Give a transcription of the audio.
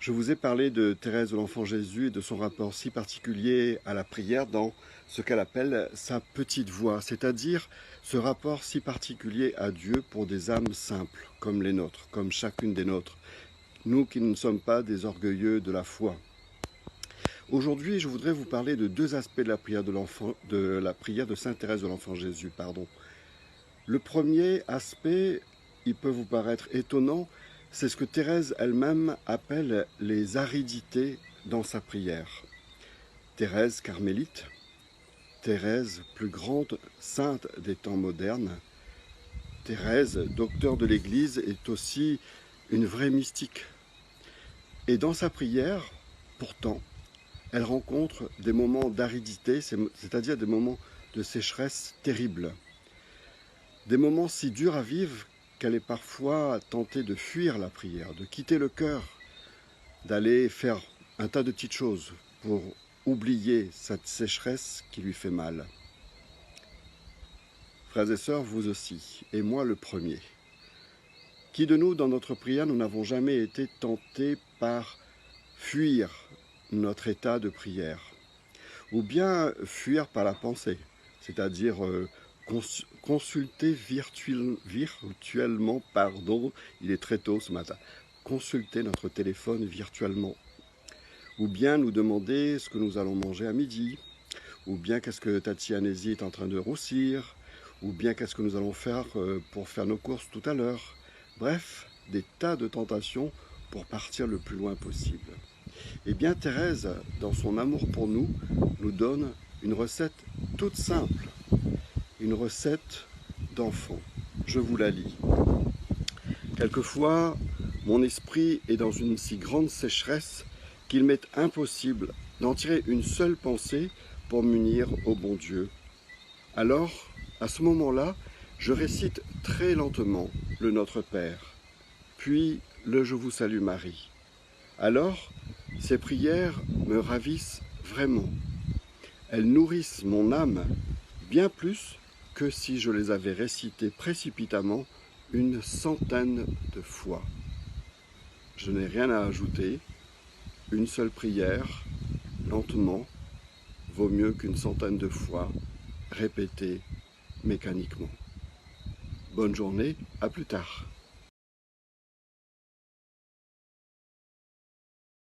Je vous ai parlé de Thérèse de l'Enfant Jésus et de son rapport si particulier à la prière dans ce qu'elle appelle sa petite voix, c'est-à-dire ce rapport si particulier à Dieu pour des âmes simples, comme les nôtres, comme chacune des nôtres, nous qui ne sommes pas des orgueilleux de la foi. Aujourd'hui, je voudrais vous parler de deux aspects de la prière de Sainte Thérèse de l'Enfant Jésus. Le premier aspect, il peut vous paraître étonnant, c'est ce que Thérèse elle-même appelle les aridités dans sa prière. Thérèse carmélite, Thérèse plus grande sainte des temps modernes, Thérèse, docteur de l'Église, est aussi une vraie mystique. Et dans sa prière, pourtant, elle rencontre des moments d'aridité, c'est-à-dire des moments de sécheresse terribles. Des moments si durs à vivre qu'elle est parfois tentée de fuir la prière, de quitter le cœur, d'aller faire un tas de petites choses pour oublier cette sécheresse qui lui fait mal. Frères et sœurs, vous aussi, et moi le premier. Qui de nous, dans notre prière, nous n'avons jamais été tentés par fuir notre état de prière, ou bien fuir par la pensée, c'est-à-dire consulter virtuellement, il est très tôt ce matin, consulter notre téléphone virtuellement, ou bien nous demander ce que nous allons manger à midi, ou bien qu'est-ce que Tati Anésie est en train de roussir, ou bien qu'est-ce que nous allons faire pour faire nos courses tout à l'heure. Bref, des tas de tentations pour partir le plus loin possible. Eh bien, Thérèse, dans son amour pour nous, nous donne une recette toute simple, une recette d'enfant. Je vous la lis. Quelquefois, mon esprit est dans une si grande sécheresse qu'il m'est impossible d'en tirer une seule pensée pour m'unir au bon Dieu. Alors, à ce moment-là, je récite très lentement le Notre Père, puis le Je vous salue Marie. Alors, ces prières me ravissent vraiment. Elles nourrissent mon âme bien plus que si je les avais récitées précipitamment une centaine de fois. Je n'ai rien à ajouter. Une seule prière, lentement, vaut mieux qu'une centaine de fois répétée mécaniquement. Bonne journée, à plus tard.